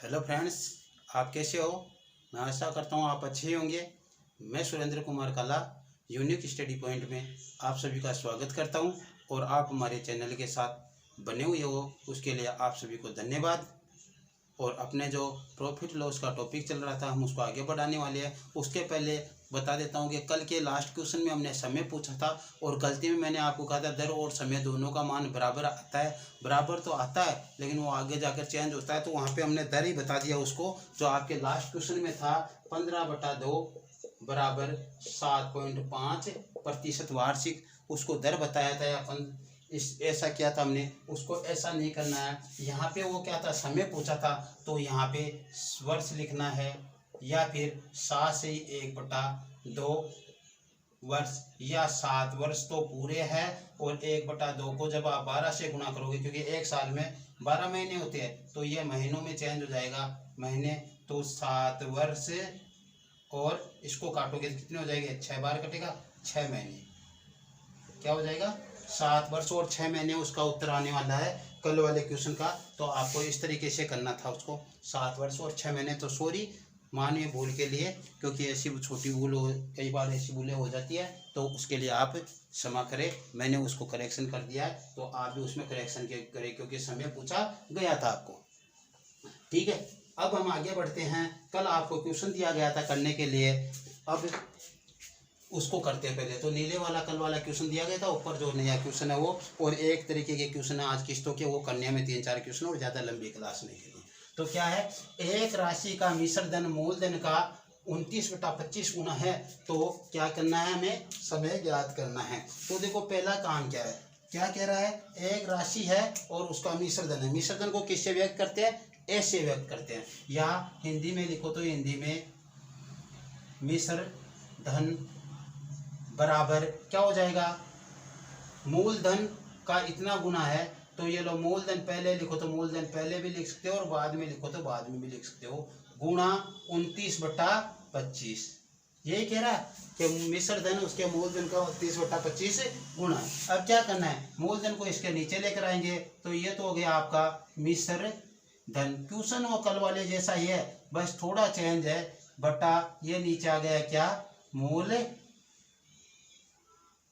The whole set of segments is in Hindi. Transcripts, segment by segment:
हेलो फ्रेंड्स, आप कैसे हो। मैं आशा करता हूँ आप अच्छे होंगे। मैं सुरेंद्र कुमार काला यूनिक स्टडी पॉइंट में आप सभी का स्वागत करता हूँ और आप हमारे चैनल के साथ बने हुए हो उसके लिए आप सभी को धन्यवाद। और अपने जो प्रॉफिट लॉस का टॉपिक चल रहा था हम उसको आगे बढ़ाने वाले हैं। उसके पहले बता देता हूँ कि कल के लास्ट क्वेश्चन में हमने समय पूछा था और गलती में मैंने आपको कहा था दर और समय दोनों का मान बराबर आता है। बराबर तो आता है लेकिन वो आगे जाकर चेंज होता है, तो वहाँ पे हमने दर ही बता दिया उसको। जो आपके लास्ट क्वेश्चन में था 15/2 बराबर 7.5% वार्षिक, उसको दर बताया था। अपन ऐसा किया था हमने, उसको ऐसा नहीं करना है। यहाँ पे वो क्या था, समय पूछा था, तो यहाँ पे वर्ष लिखना है या फिर 7 से 1/2 वर्ष या 7 वर्ष तो पूरे हैं। और 1/2 को जब आप 12 से गुणा करोगे, क्योंकि एक साल में 12 महीने होते हैं, तो ये महीनों में चेंज हो जाएगा महीने। तो 7 वर्ष और इसको काटोगे तो कितने हो जाएंगे, 6 बार कटेगा, 6 महीने। क्या हो जाएगा, 7 वर्ष और 6 महीने। उसका उत्तर आने वाला है कल वाले क्वेश्चन का। तो आपको इस तरीके से करना था उसको, 7 वर्ष और 6 महीने। तो सॉरी मानवीय भूल के लिए, क्योंकि ऐसी छोटी भूल हो, कई बार ऐसी भूलें हो जाती है, तो उसके लिए आप क्षमा करें। मैंने उसको करेक्शन कर दिया है, तो आप भी उसमें करेक्शन करें, क्योंकि समय पूछा गया था आपको। ठीक है, अब हम आगे बढ़ते हैं। कल आपको क्वेश्चन दिया गया था करने के लिए, अब उसको करते हैं। पहले तो नीले वाला कल वाला क्वेश्चन दिया गया था, ऊपर जो नया क्वेश्चन है वो, और एक तरीके के क्वेश्चन है आज किस्तों के, वो करने में 3-4 क्वेश्चन और ज़्यादा लंबी क्लास नहीं करनी। तो क्या है, एक राशि का मिश्र धन मूलधन का 29/25 गुना है, तो क्या करना है, हमें समय ज्ञात करना है। तो देखो पहला काम क्या है, क्या कह रहा है, एक राशि है और उसका मिश्र धन है। मिश्र धन को किससे व्यक्त करते हैं, ऐसे व्यक्त करते हैं, या हिंदी में लिखो तो हिंदी में मिश्र धन बराबर क्या हो जाएगा, मूलधन का इतना गुना है। तो ये लो, मूलधन पहले लिखो तो मूलधन पहले भी लिख सकते हो और बाद में लिखो तो बाद में भी लिख सकते हो, गुणा 29/25। यही कह रहा है कि मिश्र धन उसके मूलधन का 29/25 गुना। अब क्या करना है, मूलधन को इसके नीचे लेकर आएंगे, तो ये तो हो गया आपका मिश्र धन। क्वेश्चन वो कल वाले जैसा ही है, बस थोड़ा चेंज है, बटा ये नीचे आ गया क्या, मूल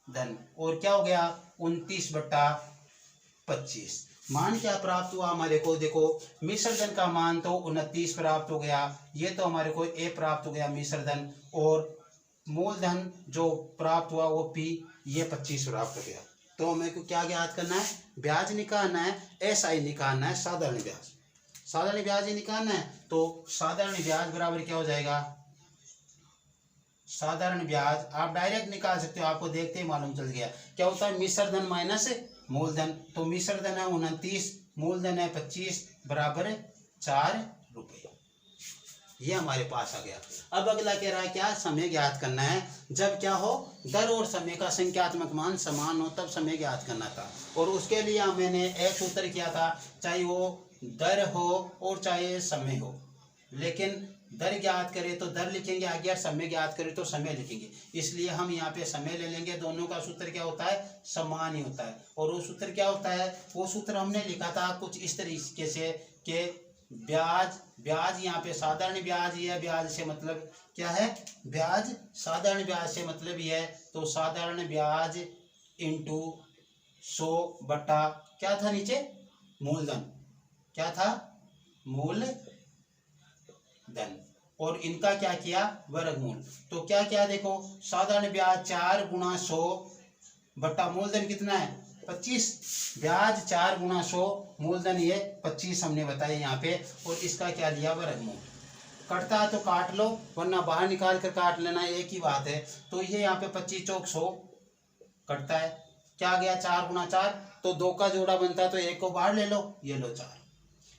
धन। और क्या हो गया, 29/25। मान क्या प्राप्त हुआ हमारे को, देखो मिश्र धन का मान तो 29 प्राप्त हो गया, ये तो हमारे को ए प्राप्त हो गया मिश्र धन, और मूलधन जो प्राप्त हुआ वो पी, ये 25 प्राप्त हो गया। तो हमें को क्या ज्ञात करना है, ब्याज निकालना है, एसआई निकालना है, साधारण ब्याज। साधारण ब्याज ही निकालना है, तो साधारण ब्याज बराबर क्या हो जाएगा, साधारण ब्याज आप डायरेक्ट निकाल सकते हो, आपको देखते ही मालूम चल गया क्या होता है, मिश्र धन माइनस मूलधन। तो मिश्र धन है 29, मूलधन है 25, बराबर 4 रुपये। ये हमारे पास आ गया। अब अगला कह रहा है क्या, समय ज्ञात करना है। जब क्या हो, दर और समय का संख्यात्मक मान समान हो तब समय ज्ञात करना था। और उसके लिए मैंने एक सूत्र किया था, चाहे वो दर हो और चाहे समय हो, लेकिन दर ज्ञात करें तो दर लिखेंगे आगे, और समय ज्ञात करें तो समय लिखेंगे। इसलिए हम यहाँ पे समय ले लेंगे। दोनों का सूत्र क्या होता है, समान ही होता है। और वो सूत्र क्या होता है, वो सूत्र हमने लिखा था कुछ इस तरीके से कि ब्याज, ब्याज यहाँ पे साधारण ब्याज, ये ब्याज से मतलब क्या है, ब्याज, साधारण ब्याज से मतलब ये है, तो साधारण ब्याज इंटू 100 बटा क्या था नीचे, मूलधन। क्या था, मूलधन। और इनका क्या किया, वर्गमूल। तो क्या क्या देखो, साधारण ब्याज 4 गुणा 100 बटा मूलधन कितना है, 25। ब्याज 4 गुणा 100, मूलधन ये 25 हमने बताया यहाँ पे। और इसका क्या लिया, वर्गमूल। कटता है तो काट लो, वरना बाहर निकाल कर काट लेना, एक ही बात है। तो ये यहाँ पे 25 चौक 100 कटता है, क्या आ गया, 4 गुणा 4, तो 2 का जोड़ा बनता है, तो 1 को बाहर ले लो, ये लो 4।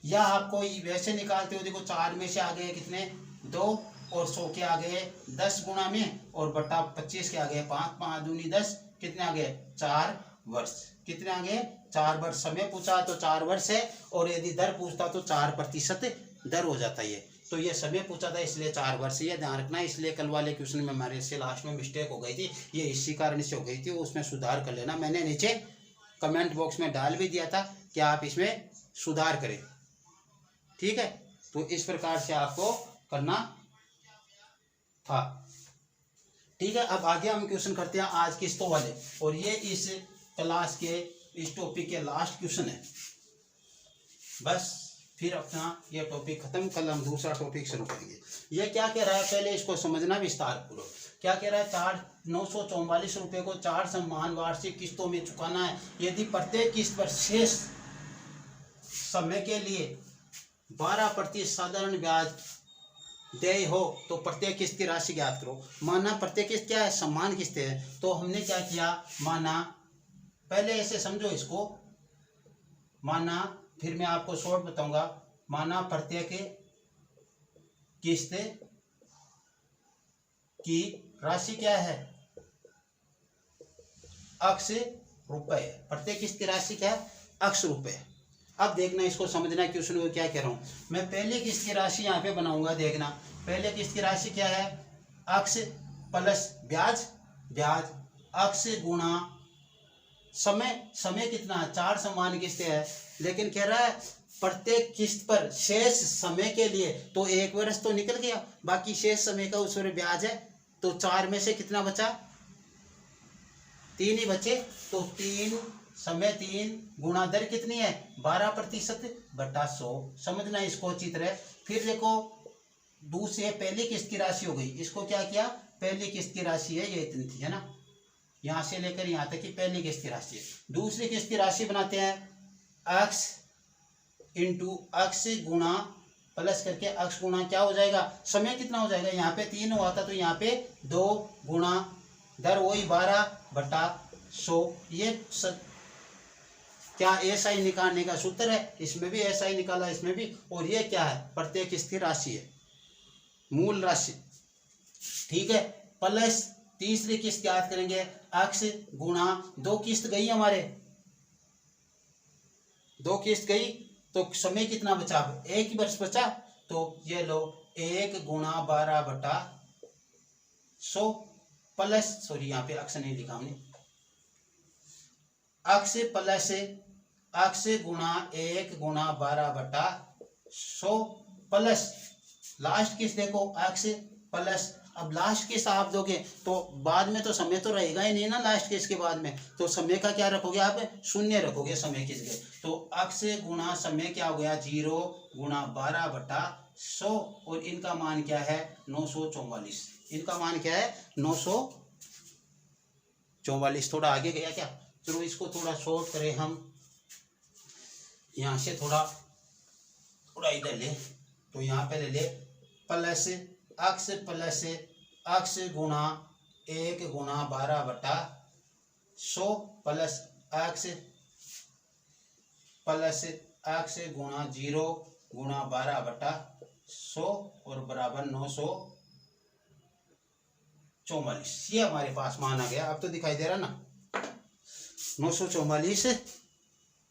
या आपको वैसे निकालते हो, देखो 4 में से आ गए कितने, 2, और 100 के आ गए 10 गुणा में, और बटा 25 के आ गए 5, 5 दूनी 10, कितने आ गए, 4 वर्ष। कितने आ गए, 4 वर्ष। समय पूछा तो 4 वर्ष है, और यदि दर पूछता तो 4% दर हो जाता है। तो ये समय पूछा था इसलिए 4 वर्ष, ये ध्यान रखना। इसलिए कल वाले क्वेश्चन में हमारे से लास्ट में मिस्टेक हो गई थी, ये इसी कारण से हो गई थी, उसमें सुधार कर लेना। मैंने नीचे कमेंट बॉक्स में डाल भी दिया था कि आप इसमें सुधार करें, ठीक है। तो इस प्रकार से आपको करना था। ठीक है, अब आगे हम क्वेश्चन करते हैं आज किस्तों वाले, और ये इस क्लास के इस टॉपिक के लास्ट क्वेश्चन है। बस फिर अपना ये टॉपिक खत्म, कल हम दूसरा टॉपिक शुरू करेंगे। ये क्या कह रहा है, पहले इसको समझना विस्तार पूर्वक। क्या कह रहा है, 944 रुपये को 4 समान वार्षिक किस्तों में चुकाना है। यदि प्रत्येक किस्त पर शेष समय के लिए 12% साधारण ब्याज देय हो तो प्रत्येक किस्त की राशि ज्ञात करो। माना प्रत्येक किस्त क्या है, समान किस्तें हैं, तो हमने क्या किया, माना पहले ऐसे समझो इसको, माना फिर मैं आपको शॉर्ट बताऊंगा। माना प्रत्येक किस्त की राशि क्या है, अक्ष रुपए। प्रत्येक किस्त की राशि क्या है, अक्ष रुपए। अब देखना, इसको समझना क्वेश्चन को क्या कह रहा हूं मैं। पहले किस्त की राशि यहाँ पे बनाऊंगा, देखना पहले किस्त की राशि क्या है, अक्ष प्लस ब्याज, ब्याज अक्ष गुणा समय, समय कितना है, 4 समान किस्तें है, लेकिन कह रहा है प्रत्येक किस्त पर शेष समय के लिए, तो 1 वर्ष तो निकल गया, बाकी शेष समय का उस पर ब्याज है, तो 4 में से कितना बचा, 3 ही बचे, तो 3 समय 3 गुणा दर कितनी है, 12% बटा 100। समझना इसको अच्छी तरह। फिर देखो दूसरे पहली किस्त की राशि हो गई, इसको क्या किया, पहली किस्त की राशि है ये इतनी थी, है ना, यहाँ से लेकर यहाँ तक की पहली किस्त की राशि है। दूसरी किस्त की राशि बनाते हैं, अक्ष इंटू अक्ष गुणा प्लस करके अक्ष गुणा क्या हो जाएगा, समय कितना हो जाएगा, यहाँ पे 3 हुआ था तो यहाँ पे 2 गुणा दर वही 12/100। ये क्या ऐसा ही निकालने का सूत्र है, इसमें भी ऐसा ही निकाला, इसमें भी। और ये क्या है, प्रत्येक किस्त की राशि है, मूल राशि। ठीक है, प्लस तीसरी किस्त याद करेंगे, अक्ष गुणा 2 किस्त गई हमारे, 2 किस्त गई तो समय कितना बचा, 1 ही वर्ष बचा, तो ये लो 1 गुणा 12/100 प्लस, सॉरी यहाँ पे अक्ष नहीं लिखा हमने, अक्ष प्लस अक्ष गुणा 1 गुणा 12/100 प्लस लास्ट किस्त देखो अक्ष प्लस, अब लास्ट किस्त आप दोगे तो बाद में तो समय तो रहेगा ही नहीं ना, लास्ट किस्त के बाद में तो समय का क्या रखोगे आप, 0 रखोगे समय की जगह, तो अक्ष गुणा समय क्या हो गया, 0 गुणा 12/100, और इनका मान क्या है 944, इनका मान क्या है 944। थोड़ा आगे गया क्या, चलो इसको थोड़ा शॉर्ट करें हम, यहाँ से थोड़ा इधर ले, तो यहाँ पे ले प्लस अक्ष गुणा 1 गुणा 12/100 प्लस अक्ष गुणा 0 गुणा 12/100 और बराबर 944। ये हमारे पास मान आ गया, अब तो दिखाई दे रहा ना, 944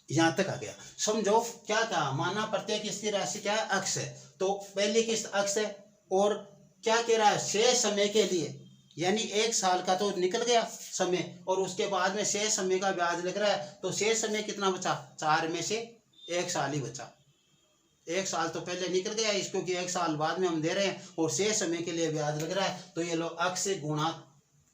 यहाँ तक आ गया। समझो क्या कहा, माना प्रत्येक किस्त की राशि क्या है, अक्ष है, तो पहली किस्त अक्ष है, और क्या कह रहा है, शेष समय के लिए, यानी 1 साल का तो निकल गया समय, और उसके बाद में शेष समय का ब्याज लग रहा है, तो शेष समय कितना बचा, 4 में से 1 साल ही बचा, 1 साल तो पहले निकल गया इसको, कि 1 साल बाद में हम दे रहे हैं, और शेष समय के लिए ब्याज लग रहा है, तो ये लो अक्ष गुणा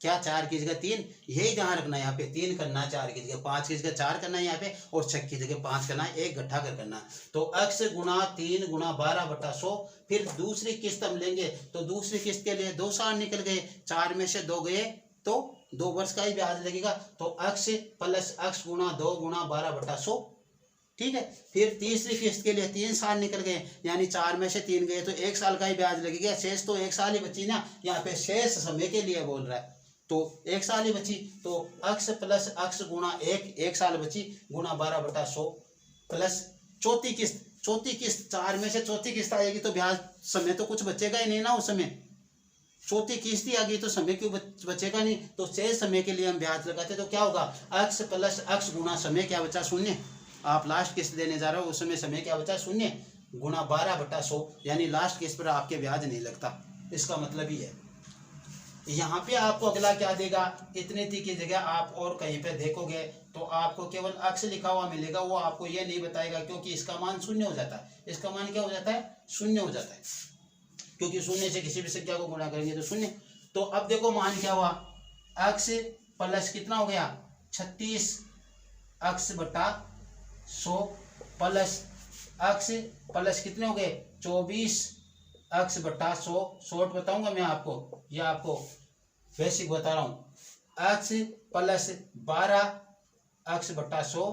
क्या, 4 की जगह 3, यही ध्यान रखना है, यहाँ पे 3 करना है, 4 की जगह 5 की जगह 4 करना है यहाँ पे, और 6 की जगह 5 करना है, एक गट्ठा कर करना है, तो अक्ष गुणा 3 गुणा 12/100। फिर दूसरी किस्त हम लेंगे, तो दूसरी किस्त के लिए 2 साल निकल गए, 4 में से 2 गए तो 2 वर्ष का ही ब्याज लगेगा, तो अक्ष प्लस अक्ष गुणा 2 गुणा 12/100। ठीक है, फिर तीसरी किस्त के लिए 3 साल निकल गए, यानी 4 में से 3 गए तो 1 साल का ही ब्याज लगेगा, शेष तो 1 साल ही बची ना, यहाँ पे शेष समय के लिए बोल रहा है, तो 1 साल ही बची, तो अक्ष प्लस अक्ष गुणा 1 साल बची गुणा 12/100 प्लस चौथी किस्त 4 में से चौथी किस्त आएगी, तो ब्याज समय तो कुछ बचेगा ही नहीं ना उस समय, चौथी किस्त ही आ गई तो समय क्यों बचेगा नहीं, तो शेष समय के लिए हम ब्याज लगाते, तो क्या होगा, अक्ष प्लस अक्ष गुणा समय क्या बचा, 0। आप लास्ट किस्त देने जा रहे हो, उस समय समय क्या बचा, 0 गुणा 12/100, यानी लास्ट किस्त पर आपके ब्याज नहीं लगता, इसका मतलब ही है। यहाँ पे आपको अगला क्या देगा, इतने ती की जगह आप और कहीं पे देखोगे तो आपको केवल अक्स लिखा हुआ मिलेगा, वो आपको ये नहीं बताएगा, क्योंकि इसका मान शून्य हो जाता है। इसका मान क्या हो जाता है? शून्य हो जाता है, क्योंकि शून्य से किसी भी संख्या को गुणा करेंगे तो शून्य। तो अब देखो मान क्या हुआ, अक्स प्लस कितना हो गया 36 अक्स बटा 100 प्लस अक्स प्लस कितने हो गए 24 अक्स बटा 100। शॉर्ट बताऊंगा मैं आपको, ये आपको बेसिक बता रहा हूँ। अक्स प्लस 12 अक्स बटा 100,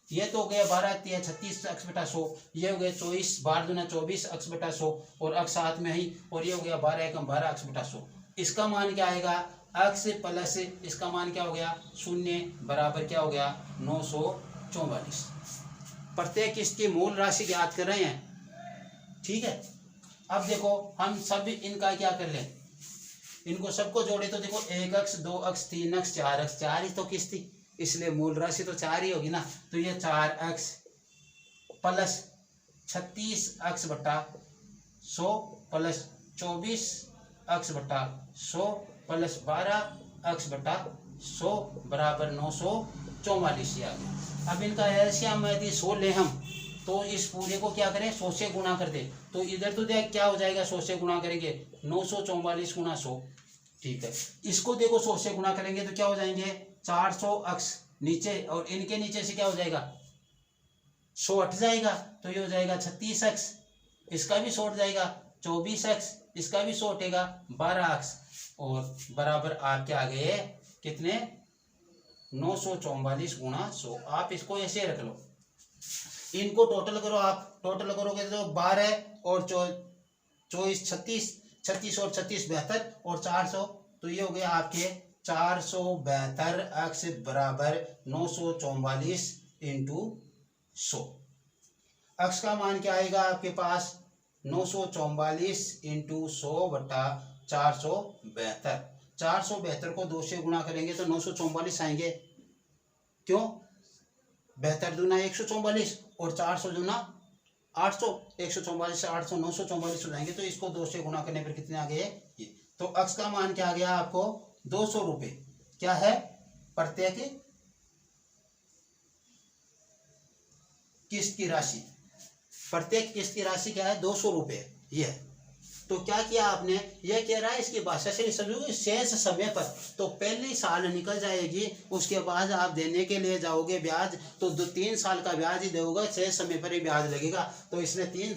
ये तो हो गया 12 तिया 36 अक्स बटा 100, ये हो गया 24 12 दूना 24 अक्स बटा 100 और अक्स साथ में ही, और ये हो गया 12 एकम 12 अक्स बटा 100। इसका मान क्या आएगा, अक्स प्लस इसका मान क्या हो गया 0 बराबर क्या हो गया 944। प्रत्येक इसकी मूल राशि ज्ञात कर रहे हैं, ठीक है। अब देखो हम सब इनका क्या कर लें, इनको सबको जोड़े तो देखो 1 अक्स 2 अक्स 3 अक्स 4 अक्स, 4 ही तो किस्त थी, इसलिए मूल राशि तो 4 ही होगी ना। तो ये 4 अक्स प्लस 36 अक्स बटा 100 प्लस 24 अक्स बटा 100 प्लस 12 अक्स बटा 100 बराबर 944 आ गया। अब इनका एलसीएम यदि 100 ले हम, तो इस पूरे को क्या करें 100 से गुणा कर दे, तो इधर तो देख क्या हो जाएगा 100 से गुणा करेंगे 944 गुणा 100, ठीक है। इसको देखो 100 से गुणा करेंगे तो क्या हो जाएंगे 400 अक्स नीचे, और इनके नीचे से क्या हो जाएगा 100 हट जाएगा, तो ये हो जाएगा 36 अक्स, इसका भी 100 हट जाएगा 24 अक्स, इसका भी 100 हटेगा 12 अक्स, और बराबर आपके आ गए कितने 944 गुणा 100। आप इसको ऐसे रख लो, इनको टोटल करो, आप टोटल करोगे तो 12 और 24 36 और 36 72 और 400, तो ये हो गया आपके 472 अक्स बराबर 944 इंटू 100। अक्स का मान क्या आएगा आपके पास 944 इंटू 100 बटा 472। 472 को 2 से गुणा करेंगे तो 944 आएंगे, क्यों 72 दूना 144 और 400 दूना 800, 144 से 800 944 हो जाएंगे, तो इसको 2 से गुणा करने पर कितने आ गए ये। तो अक्स का मान क्या आ गया आपको 200 रुपये, क्या है प्रत्येक किस्त की राशि, प्रत्येक किस्त की राशि क्या है 200 रुपये ये। तो क्या किया आपने, ये कह रहा है इसकी भाषा से समझोगे शेष समय पर, तो पहले साल निकल जाएगी, उसके बाद आप देने के लिए जाओगे ब्याज, तो 3 साल का ब्याज ही दोगे, शेष समय पर ही ब्याज लगेगा, तो इसने 3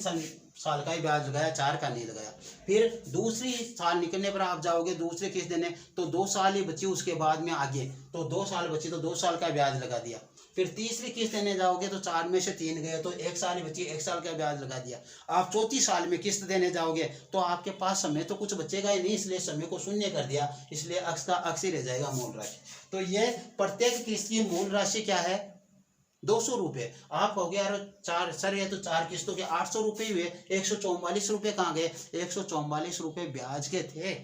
साल का ही ब्याज लगाया, 4 का नहीं लगाया। फिर दूसरी साल निकलने पर आप जाओगे दूसरी किस्त देने, तो 2 साल ही बची, उसके बाद में आगे तो 2 साल बची, तो 2 साल का ब्याज लगा दिया। फिर तीसरी किस्त देने जाओगे तो 4 में से 3 गए, तो 1 साल ही बची, 1 साल का ब्याज लगा दिया। आप चौथी साल में किस्त देने जाओगे तो आपके पास समय तो कुछ बचेगा ही नहीं, इसलिए समय को शून्य कर दिया, इसलिए अक्स का अक्स ही रह जाएगा मूल राशि। तो ये प्रत्येक किस्त की मूल राशि क्या है 200 रुपये। आप हो गया चार सर, ये तो 4 किस्तों के 800 रुपये हुए, 144 रुपये कहाँ गए, 144 रुपये ब्याज के थे,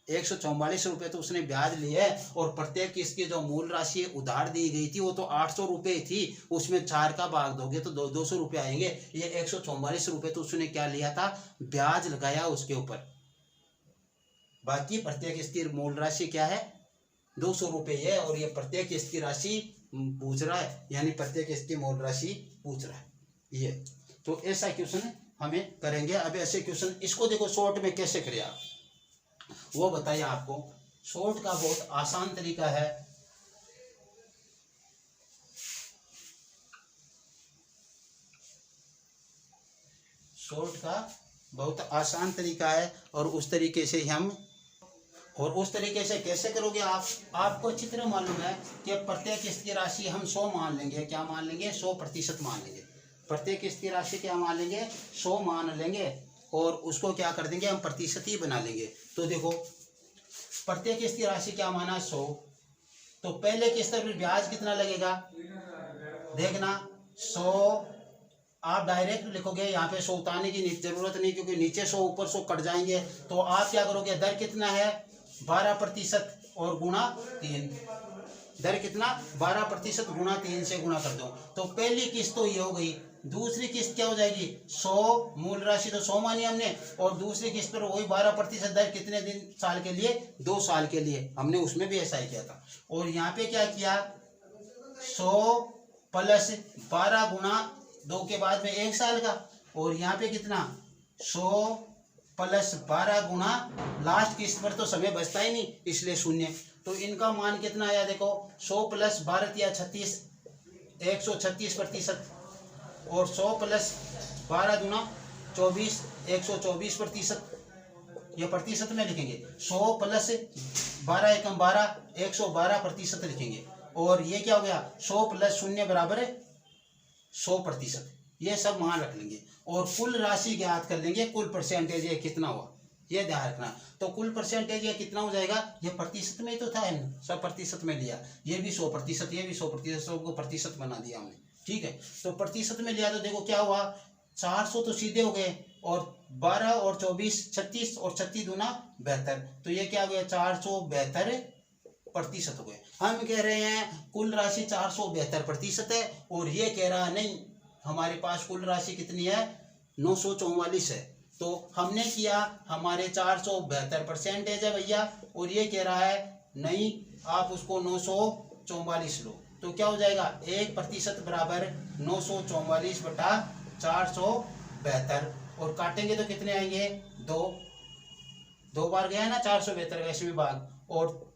144 रुपये तो उसने ब्याज लिए, और प्रत्येक किस्त की जो मूल राशि उधार दी गई थी वो तो 800 रुपये थी, उसमें 4 का भाग दोगे तो 200 रुपये आएंगे। ये 144 रुपये तो उसने क्या लिया था ब्याज लगाया उसके ऊपर, बाकी प्रत्येक किस्त की मूल राशि क्या है 200 रुपये है, और ये प्रत्येक किस्त की राशि पूछ रहा है, यानी प्रत्येक किस्त की मूल राशि पूछ रहा है ये। तो ऐसा क्वेश्चन हमें करेंगे। अब ऐसे क्वेश्चन इसको देखो शॉर्ट में कैसे करें आप, वो बताइए आपको। शॉर्ट का बहुत आसान तरीका है, शॉर्ट का बहुत आसान तरीका है, और उस तरीके से हम, और उस तरीके से कैसे करोगे आप, आपको अच्छी तरह मालूम है कि प्रत्येक किस्त की राशि हम 100 मान लेंगे, क्या मान लेंगे 100% मान लेंगे, प्रत्येक किस्त की राशि क्या मान लेंगे 100 मान लेंगे, और उसको क्या कर देंगे हम प्रतिशत ही बना लेंगे। तो देखो प्रत्येक किस्त की राशि क्या माना 100, तो पहले किस्त पर ब्याज कितना लगेगा, देखना 100 आप डायरेक्ट लिखोगे, यहाँ पे 100 उतारने की जरूरत नहीं, क्योंकि नीचे 100 ऊपर 100 कट जाएंगे। तो आप क्या करोगे, दर कितना है 12% और गुणा 3, दर कितना 12% गुणा 3 से गुणा कर दो, तो पहली किस्त तो ये हो गई। दूसरी किस्त क्या हो जाएगी 100, मूल राशि तो 100 मानी हमने, और दूसरी किस्त पर वही 12% दर कितने दिन साल के लिए 2 साल के लिए, हमने उसमें भी ऐसा ही किया था। और यहाँ पे क्या किया 100 प्लस 12 गुणा 2 के बाद में 1 साल का, और यहाँ पे कितना 100 प्लस 12 गुणा लास्ट किस्त पर तो समय बचता ही नहीं, इसलिए 0। तो इनका मान कितना आया देखो, 100 प्लस 12 या 36, 136%, और 100 प्लस 12 गुना 24, 124%। ये प्रतिशत में लिखेंगे, 100 प्लस 12 एकम 12, 112% लिखेंगे। और ये क्या हो गया, 100 प्लस 0 बराबर 100%। ये सब मान रख लेंगे और कुल राशि ज्ञात कर लेंगे, कुल परसेंटेज ये कितना हुआ ये ध्यान रखना। तो कुल परसेंटेज ये कितना हो जाएगा, ये प्रतिशत में ही तो था, सब प्रतिशत में लिया, ये भी 100%, ये भी 100%, सबको प्रतिशत बना दिया हमने, ठीक है। तो प्रतिशत में लिया तो देखो क्या हुआ, 400 तो सीधे हो गए, और 12 और 24 36, और 36 दूना 72, तो ये क्या हो गया 472% हो गए। हम कह रहे हैं कुल राशि 472% है, और ये कह रहा है नहीं हमारे पास कुल राशि कितनी है 944 है। तो हमने किया हमारे 472% है भैया, और ये कह रहा है नहीं आप उसको 944 लो, तो क्या हो जाएगा 1% बराबर 944 बटा 472, और काटेंगे तो कितने आएंगे 2 बार गया ना 472 वैसे भी भाग। और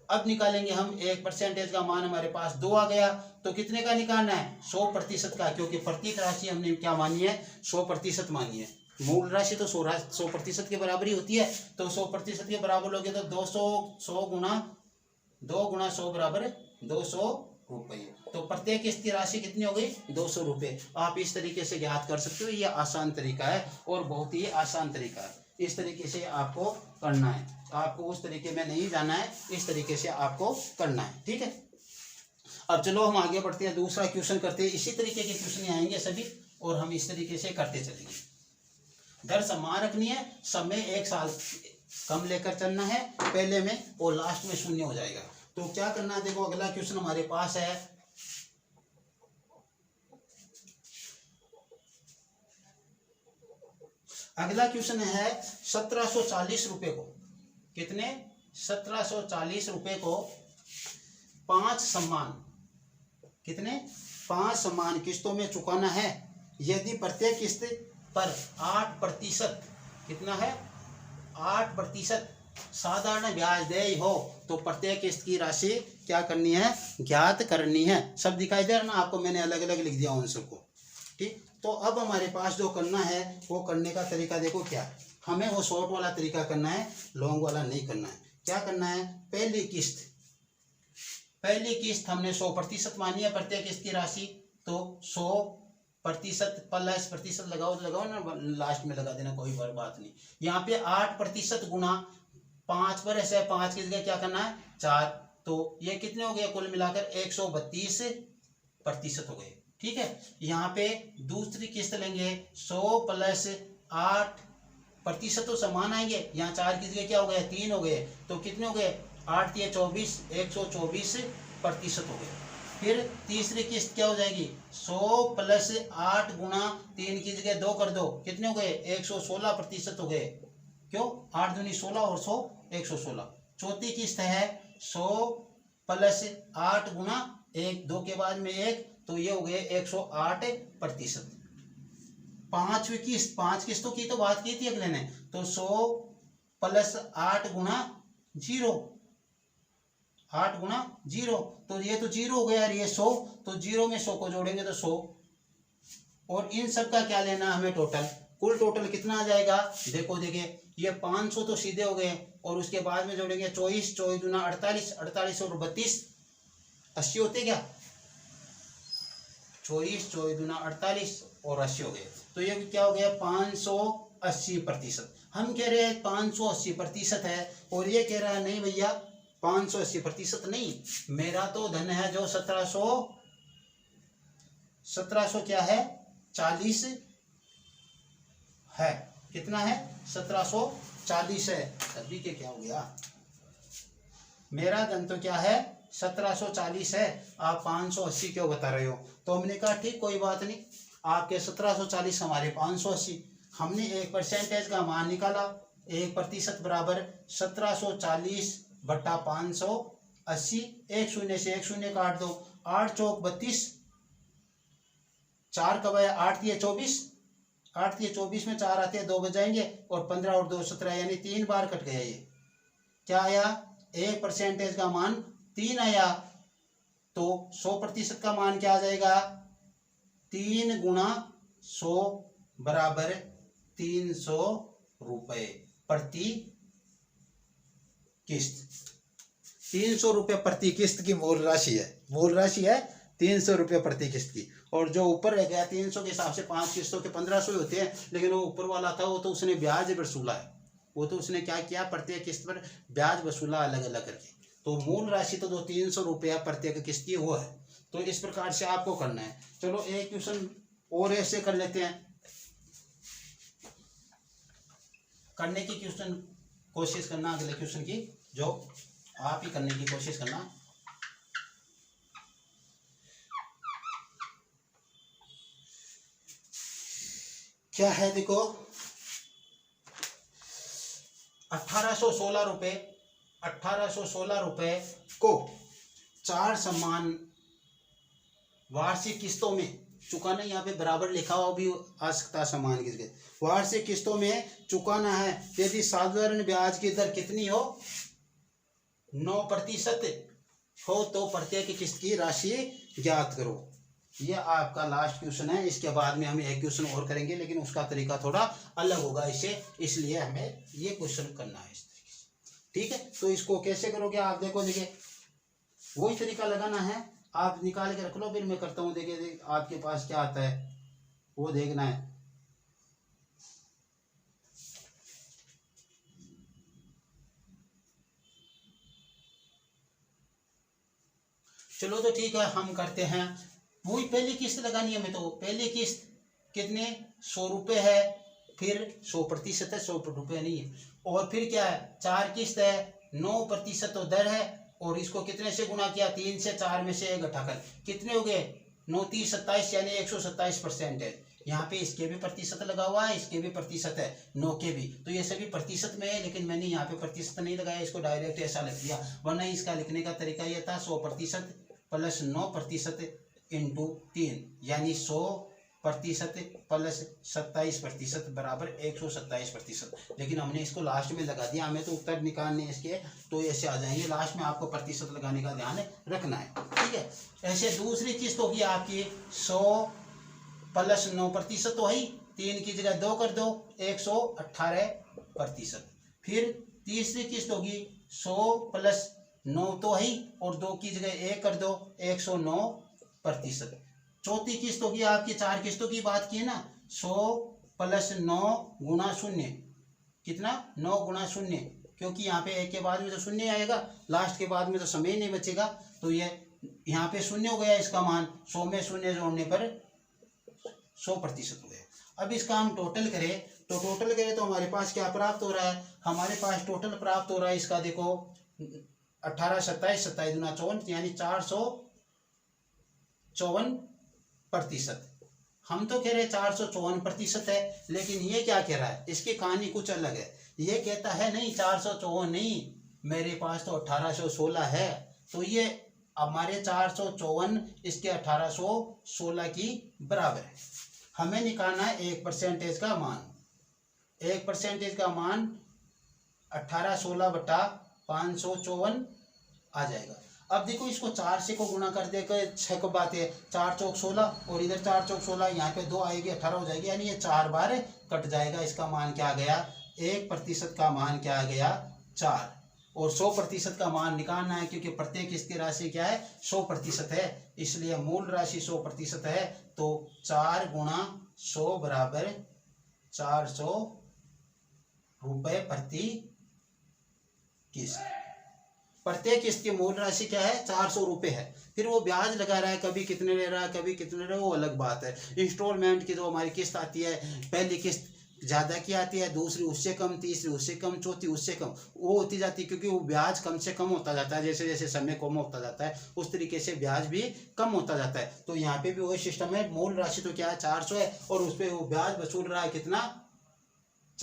अब निकालेंगे हम 1% का मान हमारे पास 2 आ गया, तो कितने का निकालना है 100% का, क्योंकि प्रत्येक राशि हमने क्या मानी है 100% मानी है। मूल राशि तो 100% के बराबर ही होती है, तो 100% के बराबर लोगे तो 200 गुना 2 गुणा 100 बराबर 200 रुपये। तो प्रत्येक किस्त की राशि कितनी हो गई 200 रुपये। आप इस तरीके से ज्ञात कर सकते हो, ये आसान तरीका है और बहुत ही आसान तरीका है। इस तरीके से आपको करना है, आपको उस तरीके में नहीं जाना है, इस तरीके से आपको करना है, ठीक है। अब चलो हम आगे बढ़ते हैं, दूसरा क्वेश्चन करते हैं। इसी तरीके के क्वेश्चन आएंगे सभी, और हम इस तरीके से करते चलेंगे। दर समान रखनी है, समय 1 साल कम लेकर चलना है पहले में, और लास्ट में 0 हो जाएगा। तो क्या करना है देखो, अगला क्वेश्चन हमारे पास है, अगला क्वेश्चन है 1740 रुपए को, कितने 1740 रुपए को 5 समान, कितने 5 समान किस्तों में चुकाना है। यदि प्रत्येक किस्त पर 8%, कितना है 8% साधारण ब्याज देय हो, तो प्रत्येक किस्त की राशि क्या करनी है ज्ञात करनी है। सब दिखाई दे रहा ना आपको, मैंने अलग अलग लिख दिया उन सबको, ठीक। तो अब हमारे पास जो करना है वो करने का तरीका देखो क्या है, हमें वो शॉर्ट वाला तरीका करना है, लॉन्ग वाला नहीं करना है। क्या करना है, पहली किस्त हमने 100% मानी है प्रत्येक किस्त की राशि, तो 100% प्लस प्रतिशत लगाओ तो लगाओ ना, लास्ट में लगा देना कोई बात नहीं। यहाँ पे 8% गुना 5 पर ऐसे 5 की जगह क्या करना है 4, तो ये कितने हो गए कुल मिलाकर 132% हो गए, ठीक है। यहाँ पे दूसरी किस्त लेंगे 100 प्लस 8% तो समान आएंगे, यहाँ 4 की जगह क्या हो गए 3 हो गए, तो कितने हो गए 8 या 24, 124% हो गए। फिर तीसरी किस्त क्या हो जाएगी 100 प्लस 8 गुना 3 की जगह 2 कर दो, कितने हो गए 116% हो गए, क्यों 8 दूनी 16 और 100 116। चौथी किस्त है 100 प्लस 8 गुना 1, 2 के बाद में 1, तो ये हो गए 108%। पांचवी किस्त, 5 किस्तों की तो बात की थी अगले ने, तो 100 प्लस 8 गुना 0, 8 गुना 0, तो ये तो 0 हो गया, ये 100, तो 0 में 100 को जोड़ेंगे तो 100, और इन सब का क्या लेना हमें टोटल, कुल टोटल कितना आ जाएगा देखो, देखिए ये 500 तो सीधे हो गए, और उसके बाद में जोड़ेंगे 24, 24 दूना 48, 48 और 32 80 होते क्या, 24, 24 दूना 48 और 80 हो गए, तो ये क्या हो गया 580%। हम कह रहे हैं 580% है, और ये कह रहा है नहीं भैया 580% नहीं, मेरा तो धन है जो 1700 क्या है 40 है, कितना है 1740 है, अभी के क्या हो गया, मेरा धन तो क्या है 1740 है, आप 580 क्यों बता रहे हो। तो हमने कहा ठीक कोई बात नहीं, आपके 1740 हमारे 580, हमने 1% का मान निकाला, 1% बराबर 1740 बट्टा 580, 1 शून्य से 1 शून्य काट दो, 8 चौक 32, 4 कब आया, 8 दिए 24, 8 दिए 24 में 4 आते हैं, 2 बजाएंगे और 15 और 2 17, यानी 3 बार कट गया। ये क्या आया, 1% का मान 3 आया। तो 100% का मान क्या आ जाएगा, 3 गुणा 100 बराबर 300 रुपए प्रति किस्त। 300 रुपये प्रति किस्त की मूल राशि है, मूल राशि है 300 रुपये प्रति किस्त की। और जो ऊपर रह गया 300 के हिसाब से 5 किस्तों के 1500 होते हैं, लेकिन वो ऊपर वाला था वो तो उसने ब्याज वसूला है, वो तो उसने क्या किया, प्रत्येक किस्त पर ब्याज वसूला अलग अलग करके। तो मूल राशि तो जो 300 रुपया प्रत्येक किस्त की वो है। तो इस प्रकार से आपको करना है। चलो एक क्वेश्चन और ऐसे कर लेते हैं, करने की क्वेश्चन कोशिश करना, अगले क्वेश्चन की जो आप ही करने की कोशिश करना। क्या है देखो, 1816 रुपये, 1816 रुपये को 4 समान वार्षिक किस्तों में चुकाना, यहाँ पे बराबर लिखा हुआ भी आ सकता है, समान किस्त वार्षिक किस्तों में चुकाना है। यदि साधारण ब्याज की दर कितनी हो, 9% हो, तो प्रत्येक किस्त की राशि ज्ञात करो। ये आपका लास्ट क्वेश्चन है। इसके बाद में हम एक क्वेश्चन और करेंगे, लेकिन उसका तरीका थोड़ा अलग होगा इससे, इसलिए हमें ये क्वेश्चन करना है इस तरीके से, ठीक है। तो इसको कैसे करोगे आप देखो, देखिए वही तरीका लगाना है, आप निकाल के रख लो, फिर मैं करता हूँ। देखिए आपके पास क्या आता है वो देखना है। चलो तो ठीक है, हम करते हैं। वही पहली किस्त लगानी है हमें। तो पहली किस्त कितने, 100 रुपये है, फिर 100% है, 100 रुपये नहीं है। और फिर क्या है, 4 किस्त है, 9% तो दर है, और इसको कितने से गुणा किया, 3 से, 4 में से 1 घटाकर कितने हो गए, 9 3 27, यानी 127% है। यहाँ पे इसके भी प्रतिशत लगा हुआ है, इसके भी प्रतिशत है, 9 के भी, तो ये सभी प्रतिशत में है, लेकिन मैंने यहाँ पे प्रतिशत नहीं लगाया, इसको डायरेक्ट ऐसा लिख दिया। वरना इसका लिखने का तरीका ये था, 100% प्लस 9% इंटू 3, यानी 100% प्लस 27% बराबर 127%। लेकिन हमने इसको लास्ट में लगा दिया, हमें तो उत्तर निकालने इसके, तो ऐसे आ जाएंगे। लास्ट में आपको प्रतिशत लगाने का ध्यान रखना है, ठीक है। ऐसे दूसरी चीज तो होगी आपकी 100 प्लस 9% तो है, 3 की जगह 2 कर दो, 118%। फिर तीसरी किस्त होगी 100 प्लस 9 तो है, और 2 की जगह 1 कर दो, 109%। चौथी किस्त होगी आपकी, 4 किस्तों की बात की है ना, 100 प्लस 9 गुणा 0, कितना, 9 गुणा 0, क्योंकि यहाँ पे 1 के बाद में तो 0 आएगा, लास्ट के बाद में तो समय नहीं बचेगा, तो ये यहाँ पे 0 हो गया इसका मान, 100 में 0 जोड़ने पर 100% हो गया। अब इसका हम टोटल करें, तो टोटल करें तो हमारे पास क्या प्राप्त हो रहा है, हमारे पास टोटल प्राप्त हो रहा है इसका, देखो 18 27 27 गुना 54, यानी 454%। हम तो कह रहे 454% है, लेकिन ये क्या कह रहा है, इसकी कहानी कुछ अलग है। ये कहता है नहीं 454 नहीं, मेरे पास तो 1816 है, तो ये हमारे 454 इसके 1816 की बराबर है। हमें निकालना है 1% का मान। 1% का मान 1816/554 आ जाएगा। अब देखो इसको 4 से को गुणा कर देकर 6 को बात है, 4 चौक 16, और इधर 4 चौक 16, यहाँ पे 2 आएगी 18 हो जाएगी, यानी ये 4 बार कट जाएगा। इसका मान क्या आ गया, 1% का मान क्या आ गया, 4। और 100% का मान निकालना है, क्योंकि प्रत्येक किस्त की राशि क्या है, 100% है, इसलिए मूल राशि 100% है। तो 4 गुणा 100 बराबर 400 रुपये प्रति किस्त। प्रत्येक किस्त की मूल राशि क्या है, 400 रुपये है। फिर वो ब्याज लगा रहा है, कभी कितने ले रहा है, कभी कितने ले रहा है, वो अलग बात है। इंस्टॉलमेंट की जो हमारी किस्त आती है, पहली किस्त ज़्यादा की आती है, दूसरी उससे कम, तीसरी उससे कम, चौथी उससे कम, वो होती जाती है, क्योंकि वो ब्याज कम से कम होता जाता है। जैसे जैसे समय कम होता जाता है, उस तरीके से ब्याज भी कम होता जाता है। तो यहाँ पे भी वही सिस्टम है, मूल राशि तो क्या है, 400 है, और उस पर वो ब्याज वसूल रहा है कितना,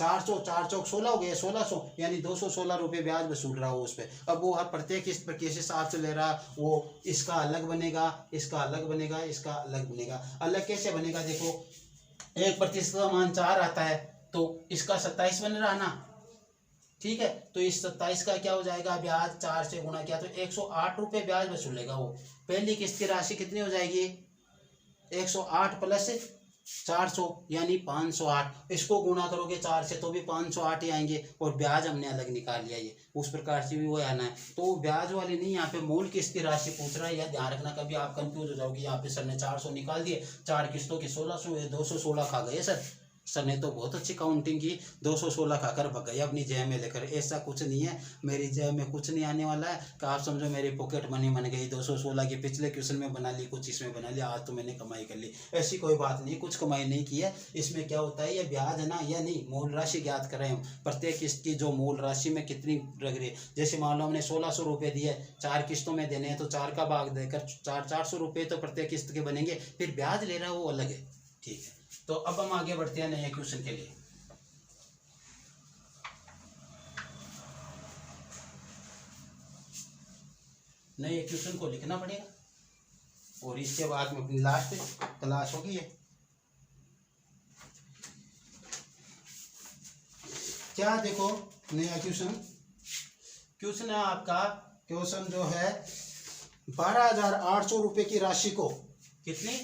400, 4 चौक 16 हो गया, 1600 यानी 216 रुपये ब्याज वसूल रहा हो उस पर। अब वो हर प्रत्येक किस्त पर किस हिसाब से ले रहा, वो इसका अलग बनेगा, इसका अलग बनेगा, इसका अलग बनेगा। अलग कैसे बनेगा, देखो 1% का मान 4 आता है तो इसका 27 बन रहा ना, ठीक है। तो इस 27 का क्या हो जाएगा, ब्याज 4 से गुणा किया तो 108 रुपये ब्याज वसूलेगा वो। पहली किस्त की राशि कितनी हो जाएगी, 108 प्लस 400 यानी 508। इसको गुणा करोगे 4 से तो भी 508 ही आएंगे, और ब्याज हमने अलग निकाल लिया, ये उस प्रकार से भी वो आना है। तो ब्याज वाले नहीं, यहाँ पे मूल किस्त की राशि पूछ रहा है, यह ध्यान रखना, कभी आप कंफ्यूज हो जाओगे। यहाँ पे सर ने 400 निकाल दिए, 4 किस्तों के 1600 हुए, 216 खा गए सर ने तो बहुत अच्छी काउंटिंग की, 216 खाकर भग गए अपनी जेब में लेकर। ऐसा कुछ नहीं है, मेरी जेब में कुछ नहीं आने वाला है कि आप समझो मेरी पॉकेट मनी बन गई 216 की। पिछले क्वेश्चन में बना ली, कुछ इसमें बना लिया, आज तो मैंने कमाई कर ली। ऐसी कोई बात नहीं, कुछ कमाई नहीं की है। इसमें क्या होता है, ये ब्याज है ना, यह नहीं, मूल राशि ज्ञात कर रहे हैं हम। प्रत्येक किस्त की जो मूल राशि में कितनी लग रही है, जैसे मान लो हमने 1600 रुपये दिए, 4 किस्तों में देने हैं तो 4 का भाग देकर 400 रुपये तो प्रत्येक किस्त के बनेंगे, फिर ब्याज ले रहा है वो अलग है, ठीक है। तो अब हम आगे बढ़ते हैं नए क्वेश्चन के लिए। नए क्वेश्चन को लिखना पड़ेगा और इसके बाद में अपनी लास्ट क्लास होगी है। क्या देखो नया क्वेश्चन है आपका, क्वेश्चन जो है 12,800 रुपये की राशि को, कितनी,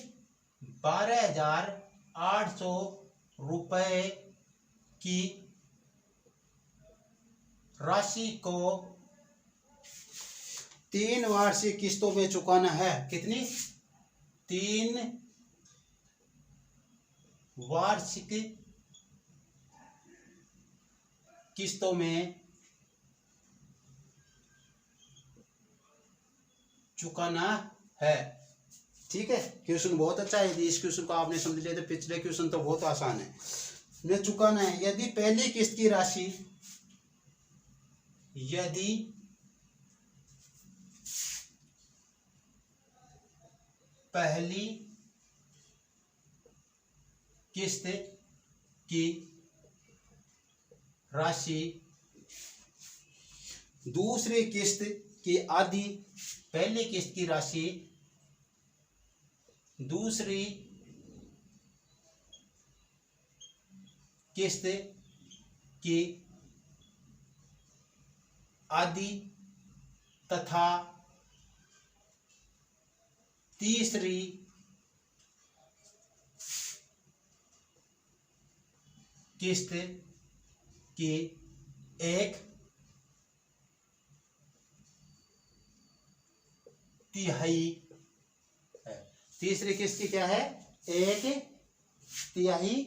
12,800 रुपये की राशि को 3 वार्षिक किस्तों में चुकाना है। कितनी, 3 वार्षिक किस्तों में चुकाना है, ठीक है। क्वेश्चन बहुत अच्छा है, यदि इस क्वेश्चन को आपने समझ लिया तो पिछले क्वेश्चन तो बहुत आसान है। में चुकाना है, यदि पहली किस्त की राशि, यदि पहली किस्त की राशि दूसरी किस्त की आधी, पहली किस्त की राशि दूसरी किस्त की आधी तथा तीसरी किस्त की 1/3 है। तीसरी किस्त की क्या है, 1/3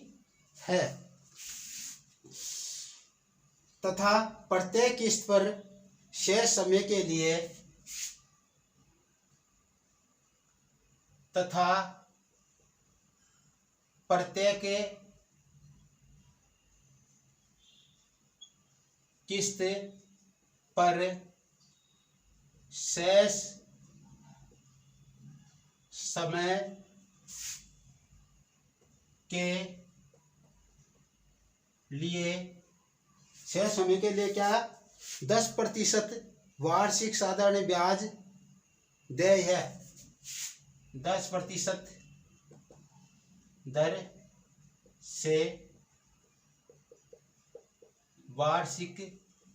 है, तथा प्रत्येक किस्त पर शेष समय के लिए, तथा प्रत्येक किस्त पर शेष समय के लिए, शेष समय के लिए क्या, 10% वार्षिक साधारण ब्याज देय है। 10% दर से वार्षिक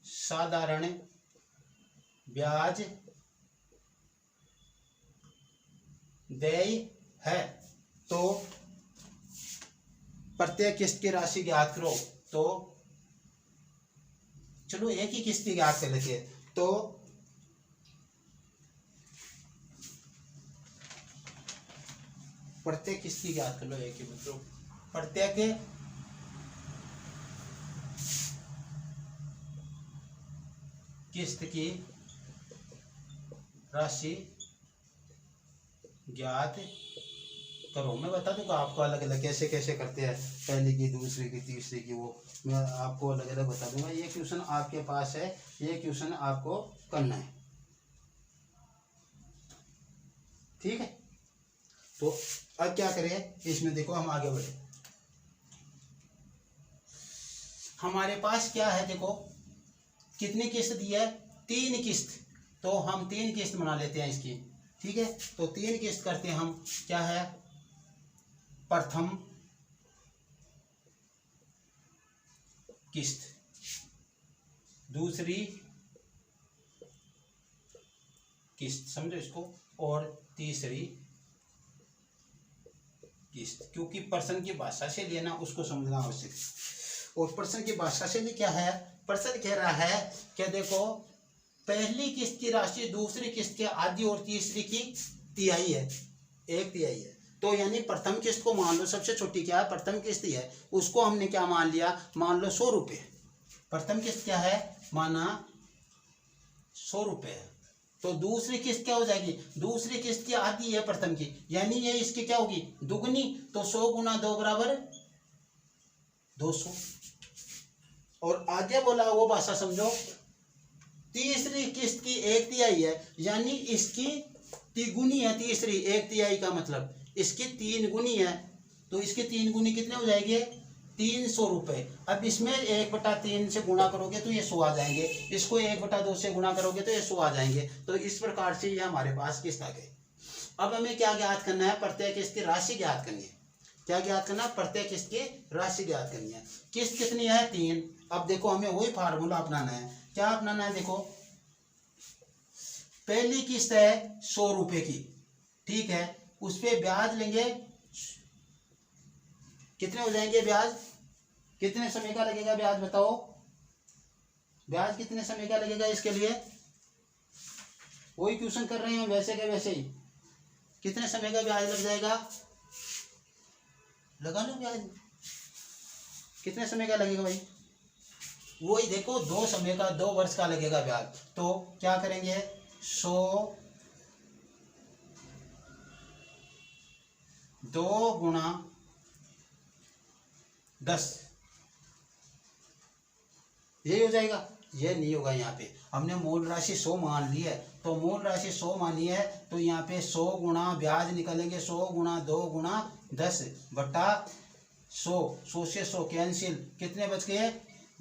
साधारण ब्याज देय है। तो प्रत्येक किस्त की राशि ज्ञात करो। तो चलो एक ही किस्त की ज्ञात कर लेते हैं। तो प्रत्येक किस्त की ज्ञात कर लो, एक ही मतलब प्रत्येक किस्त की राशि ज्ञात करो। मैं बता दूंगा आपको अलग अलग कैसे कैसे करते हैं, पहली की, दूसरी की, तीसरी की, वो मैं आपको अलग अलग बता दूंगा। ये क्वेश्चन आपके पास है, ये क्वेश्चन आपको करना है, ठीक है। तो अब क्या करें, इसमें देखो हम आगे बढ़े। हमारे पास क्या है, देखो कितनी किस्त दी है, 3 किस्त, तो हम 3 किस्त बना लेते हैं इसकी, ठीक है। तो 3 किस्त करते हैं हम, क्या है, प्रथम किस्त, दूसरी किस्त, समझो इसको, और तीसरी किस्त। क्योंकि पर्सन की भाषा से लेना उसको समझना आवश्यक है। और पर्सन की भाषा से भी क्या है, पर्सन कह रहा है कि देखो पहली किस्त की राशि दूसरी किस्त के आधी और तीसरी की तिहाई है, 1/3 है। तो यानी प्रथम किस्त को मान लो सबसे छोटी क्या है, प्रथम किस्त ही है, उसको हमने क्या मान लिया, मान लो 100 रुपये। प्रथम किस्त क्या है, माना 100 रुपये है। तो दूसरी किस्त क्या हो जाएगी, दूसरी किस्त की आधी है प्रथम की, यानी ये इसकी क्या होगी, दुगनी। तो 100 गुना 2 बराबर 200। और आगे बोला वो भाषा समझो, तीसरी किस्त की 1/3 है, यानी इसकी तिगुनी है, तीसरी 1/3 का मतलब इसकी 3 गुनी है। तो इसके 3 गुनी कितने हो जाएंगे, 300 रुपये। अब इसमें 1/3 से गुणा करोगे तो ये 100 आ जाएंगे, इसको 1/2 से गुणा करोगे तो ये 100 आ जाएंगे। तो इस प्रकार से ये हमारे पास किस्त आ गई। अब हमें क्या ज्ञात करना है, प्रत्येक किस्त की राशि ज्ञात करनी है। क्या ज्ञात करना है, प्रत्येक किस्त की राशि ज्ञात करनी है। किस्त कितनी है, 3। अब देखो हमें वही फार्मूला अपनाना है। क्या अपनाना है, देखो पहली किस्त है 100 रुपये की, ठीक है, उस पे ब्याज लेंगे, कितने हो जाएंगे ब्याज, कितने समय का लगेगा ब्याज बताओ, ब्याज कितने समय का लगेगा इसके लिए, वही क्वेश्चन कर रहे हैं वैसे के वैसे ही, कितने समय का ब्याज लग जाएगा, लगा लो ब्याज, कितने समय का लगेगा भाई, वही देखो 2 समय का, 2 वर्ष का लगेगा ब्याज। तो क्या करेंगे, 100 2 गुणा 10, यही हो जाएगा। ये नहीं होगा, यहाँ पे हमने मूल राशि 100 मान ली है, तो मूल राशि 100 मानी है, तो यहाँ पे 100 गुणा ब्याज निकालेंगे, 100 गुणा 2 गुणा 10 बटा 100, 100 से 100 कैंसिल, कितने बच गए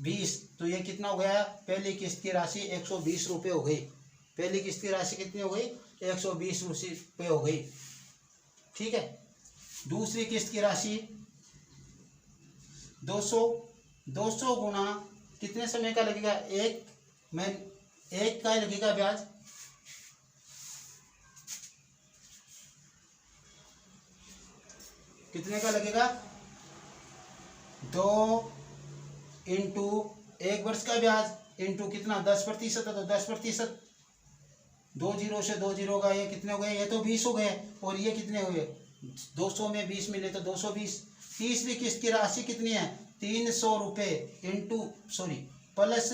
20। तो ये कितना हो गया, पहली किस्त की राशि 120 रुपये हो गई। पहली किस्त की राशि कितनी हो गई, 120 रुपये हो गई, ठीक है। दूसरी किस्त की राशि 200 गुणा कितने समय का लगेगा, एक का लगेगा ब्याज, कितने का लगेगा, 2 इंटू 1 वर्ष का ब्याज इंटू कितना 10% है, तो 10%, 2 जीरो से 2 जीरो का ये कितने हो गए, ये तो 20 हो गए, और ये कितने हुए, 200 में 20 मिले तो 220। तीसरी किस्त की राशि कितनी है, 300 रुपये इंटू प्लस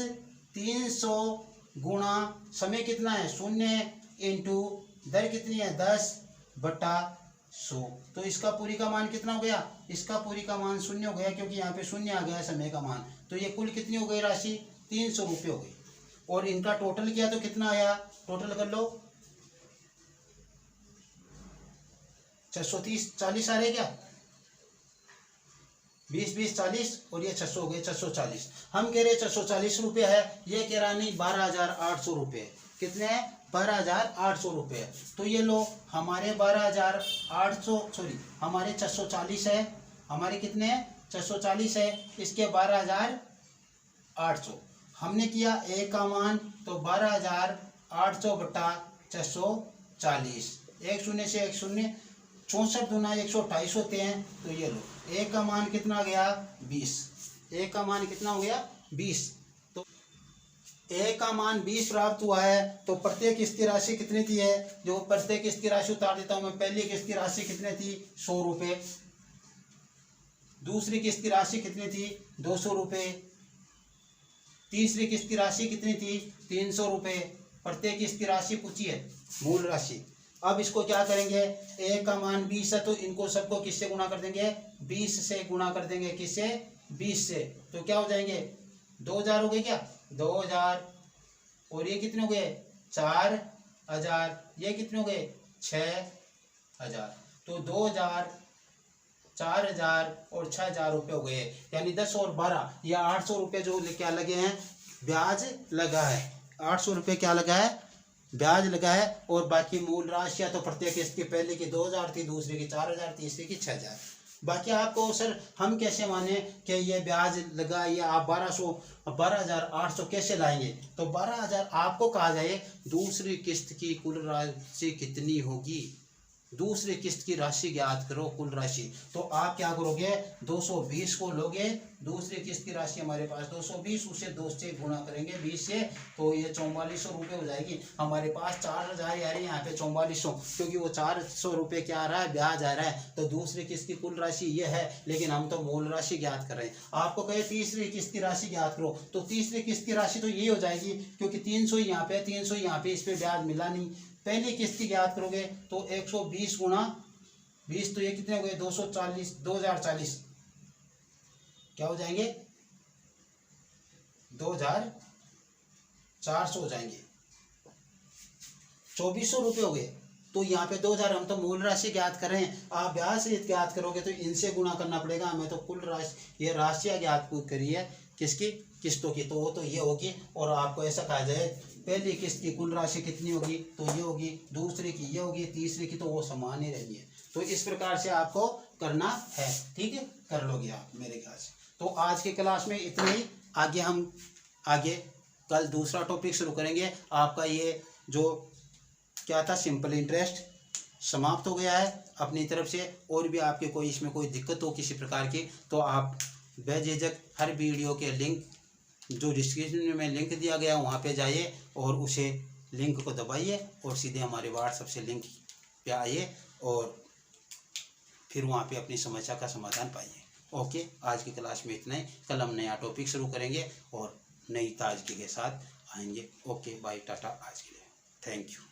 300 गुणा समय कितना है 0 इंटू दर कितनी है 10/100। तो इसका पूरी का मान कितना हो गया, इसका पूरी का मान 0 हो गया, क्योंकि यहाँ पे 0 आ गया समय का मान। तो ये कुल कितनी हो गई राशि, 300 रुपये हो गई। और इनका टोटल किया तो कितना आया, टोटल कर लो, 630 40 आ रहे क्या, 20 20 40 और ये 600 हो गए, 640। हम कह रहे 640 रुपये है, ये कह रहा नहीं 12,800 रुपये। कितने हैं, 12,800 रुपये। तो ये लो हमारे 12,800 हमारे 640 है, हमारे कितने हैं 640 है, इसके 12,800 हमने किया ए का मान, तो 12,800 बटा 640, 1 शून्य से 1 शून्य, 64 दूना 128 होते हैं। तो ये लो ए का मान कितना आ गया 20, ए का मान कितना हो गया 20। तो ए का मान 20 प्राप्त हुआ है। तो प्रत्येक किस्त की राशि कितनी थी है, जो प्रत्येक किस्त की राशि उतार देता हूं मैं। पहली किस्त की राशि कितनी थी 100 रुपये, दूसरी किस्त की राशि कितनी थी 200 रुपये, तीसरी किस्त की राशि कितनी थी 300 रुपये। प्रत्येक किस्त की राशि पूछी है, मूल राशि। अब इसको क्या करेंगे, ए का मान 20 है, तो इनको सबको किससे गुणा कर देंगे, 20 से गुणा कर देंगे, किससे 20 से। तो क्या हो जाएंगे 2000 हो गए क्या, 2000, और ये कितने हो गए 4000, ये कितने हो गए 6000। तो 2000 4,000 और 6,000 रुपये हो गए, यानी 10 और 12 या 800 रुपये जो क्या लगे हैं, ब्याज लगा है। 800 रुपये क्या लगा है, ब्याज लगा है। और बाकी मूल राशि या तो प्रत्येक किस्त की पहले की 2,000 थी, दूसरे की 4,000, तीसरे की 6,000। बाकी आपको सर हम कैसे माने कि ये ब्याज लगा, या आप 12,800 कैसे लाएंगे? तो 12,000 आपको कहा जाए दूसरी किस्त की कुल राशि कितनी होगी, दूसरी किस्त की राशि ज्ञात करो, कुल राशि। तो आप क्या करोगे, 220 को लोगे, दूसरी किस्त की राशि हमारे पास 220, उसे 2 से गुणा करेंगे 20 से, तो ये 4400 रुपये हो जाएगी। हमारे पास 4,000 आ रही है, यहाँ पे 4400, क्योंकि वो 400 रुपये क्या आ रहा है, ब्याज आ रहा है। तो दूसरी किस्त की कुल राशि ये है, लेकिन हम तो मूल राशि ज्ञात कर रहे हैं। आपको कहे तीसरी किस्त की राशि ज्ञात करो, तो तीसरी किस्त की राशि तो ये हो जाएगी, क्योंकि 300 यहाँ पे, 300 यहाँ पे, इस पे ब्याज मिला नहीं। पहली किस्त की ज्ञात करोगे तो 120 गुणा 20, तो ये कितने हो गए, 240, 2040 क्या हो जाएंगे, 2,400 हो जाएंगे, 2,400 रुपये हो गए। तो यहाँ पे 2,000 हम तो मूल राशि ज्ञात कर रहे हैं, आप ब्याज सहित ज्ञात करोगे तो इनसे गुणा करना पड़ेगा हमें। तो कुल राशि, ये राशियाँ ज्ञात करी है किसकी, किस्तों की, तो वो तो ये होगी। और आपको ऐसा कहा जाए पहली किस्त की कुल राशि कितनी होगी, तो ये होगी, दूसरी की ये होगी, तीसरी की तो वो समान ही रहेगी। तो इस प्रकार से आपको करना है, ठीक है, कर लोगे आप मेरे ख्याल से। तो आज के क्लास में इतना ही, आगे हम कल दूसरा टॉपिक शुरू करेंगे। आपका ये जो क्या था, सिंपल इंटरेस्ट, समाप्त हो गया है अपनी तरफ से। और भी आपके कोई इसमें कोई दिक्कत हो किसी प्रकार की, तो आप बेझिझक हर वीडियो के लिंक जो डिस्क्रिप्शन में लिंक दिया गया है वहाँ पे जाइए और उसे लिंक को दबाइए और सीधे हमारे व्हाट्सएप से लिंक पे आइए और फिर वहाँ पे अपनी समस्या का समाधान पाइए। ओके, आज की क्लास में इतना ही। कल हम नया टॉपिक शुरू करेंगे और नई ताजगी के साथ आएंगे। ओके, बाय, टाटा आज के लिए, थैंक यू।